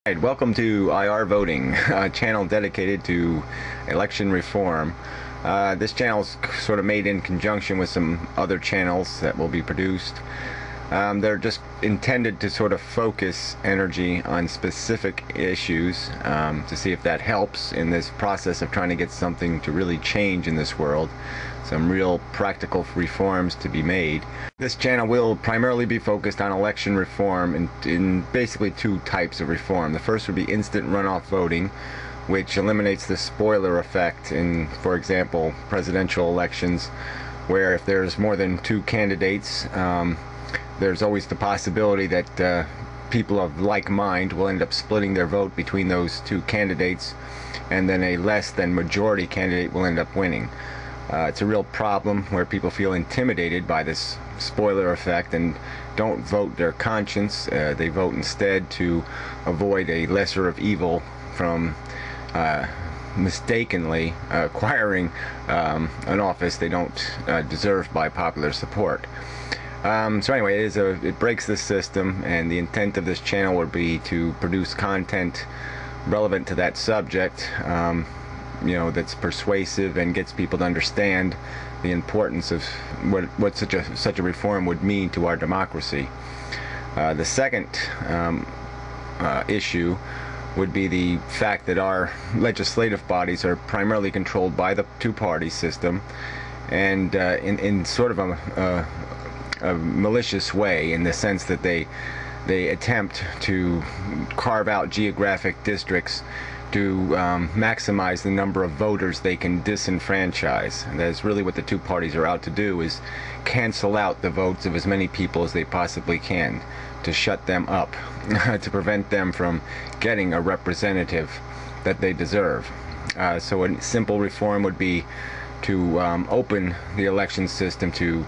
Welcome to IR Voting, a channel dedicated to election reform. This channel is sort of made in conjunction with some other channels that will be produced. They're just intended to sort of focus energy on specific issues to see if that helps in this process of trying to get something to really change in this world. Some real practical reforms to be made. This channel will primarily be focused on election reform in basically two types of reform. The first would be instant runoff voting, which eliminates the spoiler effect in, for example, presidential elections, where if there's more than two candidates, there's always the possibility that people of like mind will end up splitting their vote between those two candidates, and then a less than majority candidate will end up winning. It's a real problem where people feel intimidated by this spoiler effect and don't vote their conscience. They vote instead to avoid a lesser of evil from mistakenly acquiring an office they don't deserve by popular support. So anyway, it breaks the system, and the intent of this channel would be to produce content relevant to that subject, that's persuasive and gets people to understand the importance of what such a reform would mean to our democracy. The second issue would be the fact that our legislative bodies are primarily controlled by the two-party system, and in sort of a malicious way, in the sense that they attempt to carve out geographic districts to maximize the number of voters they can disenfranchise. And that's really what the two parties are out to do, is cancel out the votes of as many people as they possibly can, to shut them up, to prevent them from getting a representative that they deserve. So a simple reform would be to open the election system to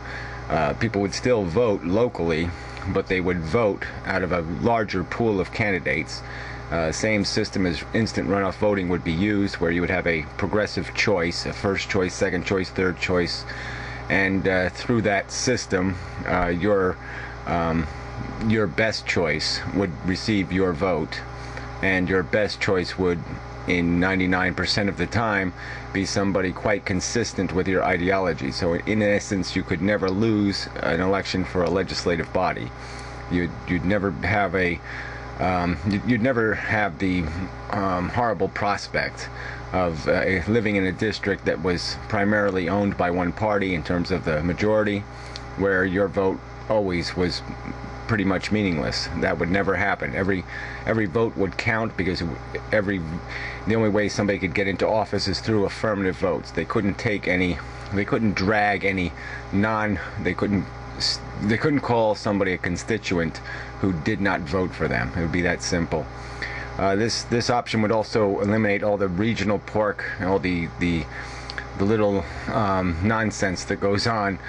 people would still vote locally, but they would vote out of a larger pool of candidates. Same system as instant runoff voting would be used, where you would have a progressive choice, a first choice, second choice, third choice, and through that system, your best choice would receive your vote, and your best choice would, in 99% of the time, be somebody quite consistent with your ideology. So in essence, you could never lose an election for a legislative body. You'd never have you'd never have the horrible prospect of living in a district that was primarily owned by one party in terms of the majority, where your vote always was pretty much meaningless. That would never happen. Every vote would count, because the only way somebody could get into office is through affirmative votes. They couldn't drag any they couldn't call somebody a constituent who did not vote for them. It would be that simple. This option would also eliminate all the regional pork and all the little nonsense that goes on,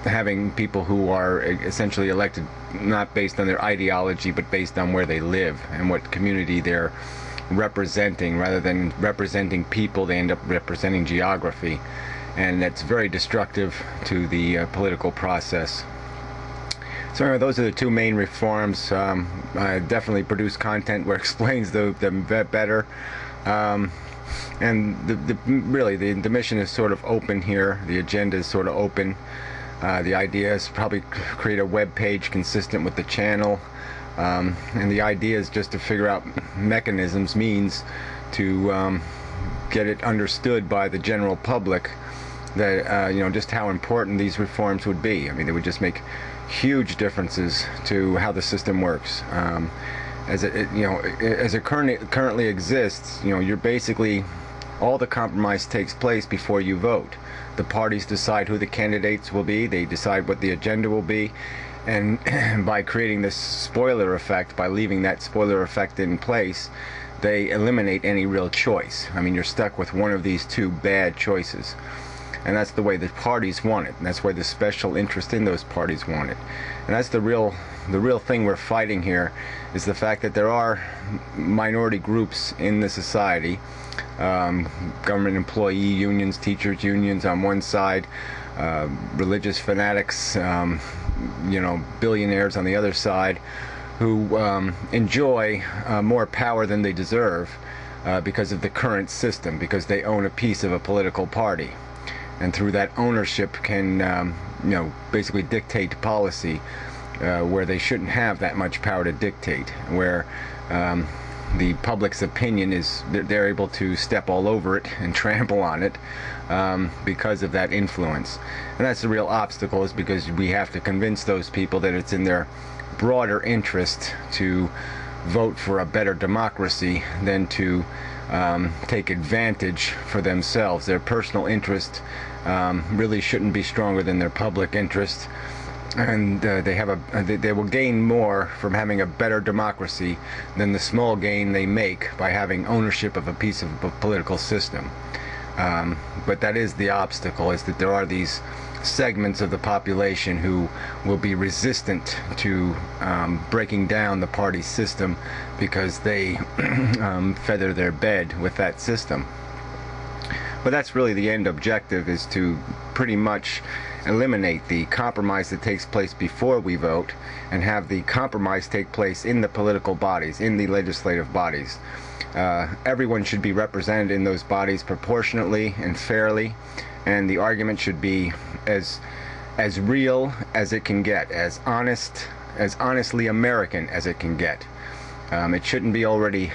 having people who are essentially elected not based on their ideology, but based on where they live and what community they're representing. Rather than representing people, they end up representing geography, and that's very destructive to the political process. So anyway, those are the two main reforms. I definitely produce content where it explains them better. And really the mission is sort of open here. The agenda is sort of open. The idea is probably create a web page consistent with the channel, and the idea is just to figure out means to get it understood by the general public that just how important these reforms would be. I mean, they would just make huge differences to how the system works. As it currently exists, you're basically, all the compromise takes place before you vote. The parties decide who the candidates will be, they decide what the agenda will be, and by creating this spoiler effect, by leaving that spoiler effect in place, they eliminate any real choice. I mean, you're stuck with one of these two bad choices. And that's the way the parties want it, and that's why the special interest in those parties want it. And that's the real thing we're fighting here, is the fact that there are minority groups in the society, government employee unions, teachers unions on one side, religious fanatics, billionaires on the other side, who enjoy more power than they deserve because of the current system, because they own a piece of a political party, and through that ownership can basically dictate policy where they shouldn't have that much power to dictate, where the public's opinion is they're able to step all over it and trample on it because of that influence. And that's the real obstacle, is because we have to convince those people that it's in their broader interest to vote for a better democracy than to take advantage for themselves. Their personal interest really shouldn't be stronger than their public interest, and they will gain more from having a better democracy than the small gain they make by having ownership of a piece of a political system. But that is the obstacle, is that there are these segments of the population who will be resistant to breaking down the party system because they feather their bed with that system. But that's really the end objective, is to pretty much eliminate the compromise that takes place before we vote and have the compromise take place in the political bodies, in the legislative bodies. Everyone should be represented in those bodies proportionately and fairly, and the argument should be as real as it can get, as honestly American as it can get. It shouldn't be already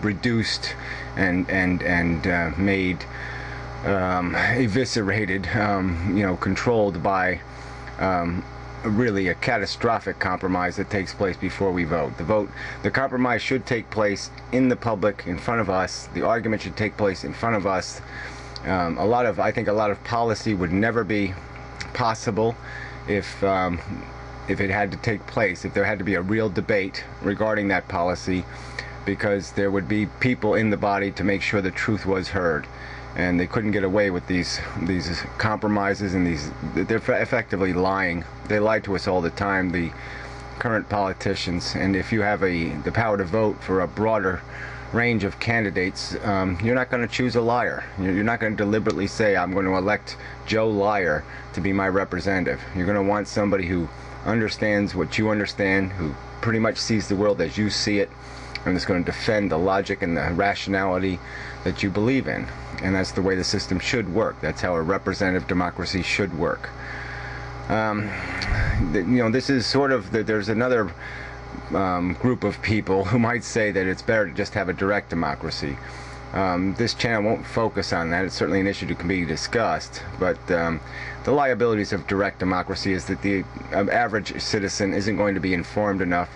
reduced and made eviscerated, controlled by really a catastrophic compromise that takes place before we vote. The compromise should take place in the public, in front of us. The argument should take place in front of us. I think a lot of policy would never be possible if it had to take place, if there had to be a real debate regarding that policy, because there would be people in the body to make sure the truth was heard. And they couldn't get away with these compromises, and they're effectively lying. They lie to us all the time, the current politicians. And if you have the power to vote for a broader range of candidates, you're not going to choose a liar. You're not going to deliberately say, I'm going to elect Joe Liar to be my representative. You're going to want somebody who understands what you understand, who pretty much sees the world as you see it, and is going to defend the logic and the rationality that you believe in. And that's the way the system should work. That's how a representative democracy should work. This is sort of there's another group of people who might say that it's better to just have a direct democracy. This channel won't focus on that. It's certainly an issue that can be discussed, but the liabilities of direct democracy is that the average citizen isn't going to be informed enough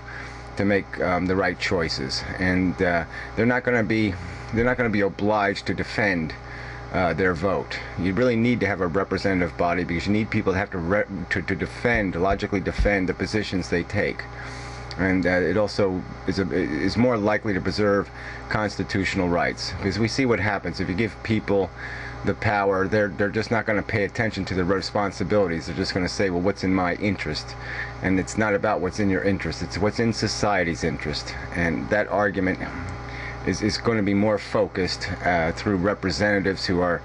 to make the right choices, and they're not going to be obliged to defend their vote. You really need to have a representative body, because you need people to have to logically defend the positions they take. And it also is more likely to preserve constitutional rights, because we see what happens if you give people the power. They're just not going to pay attention to the responsibilities. They're just going to say, well, what's in my interest? And it's not about what's in your interest, it's what's in society's interest. And that argument is going to be more focused through representatives who are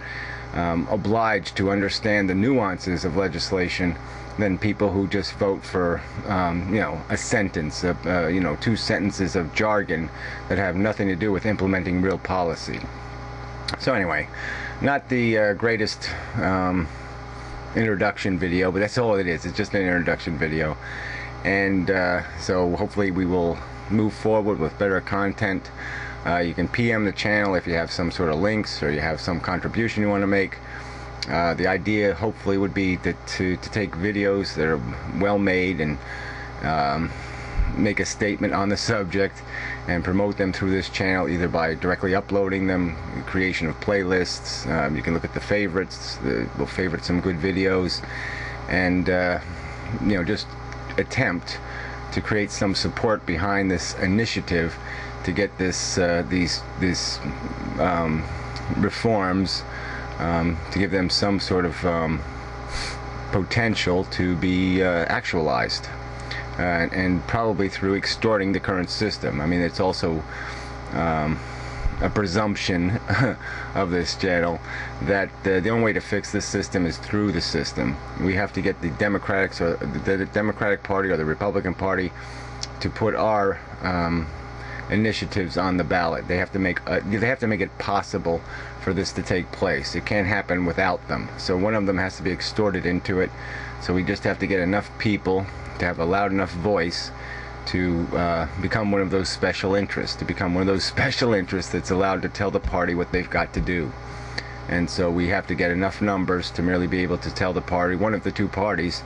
obliged to understand the nuances of legislation than people who just vote for a sentence, two sentences of jargon that have nothing to do with implementing real policy. So anyway, not the greatest introduction video, but that's all it is. It's just an introduction video. And so hopefully we will move forward with better content. You can PM the channel if you have some sort of links or you have some contribution you want to make. The idea hopefully would be to take videos that are well made and make a statement on the subject and promote them through this channel, either by directly uploading them, creation of playlists. You can look at the favorites. We'll favorite some good videos, and just attempt to create some support behind this initiative to get these reforms, to give them some sort of potential to be actualized, and probably through extorting the current system. I mean, it's also a presumption of this channel that the only way to fix this system is through the system. We have to get the Democrats, or the Democratic Party or the Republican Party, to put our initiatives on the ballot. They have to make it possible for this to take place. It can't happen without them. So one of them has to be extorted into it. So we just have to get enough people to have a loud enough voice to become one of those special interests, that's allowed to tell the party what they've got to do. And so we have to get enough numbers to merely be able to tell the party, one of the two parties,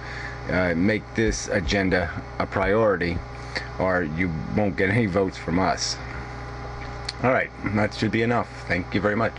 make this agenda a priority, or you won't get any votes from us. All right, that should be enough. Thank you very much.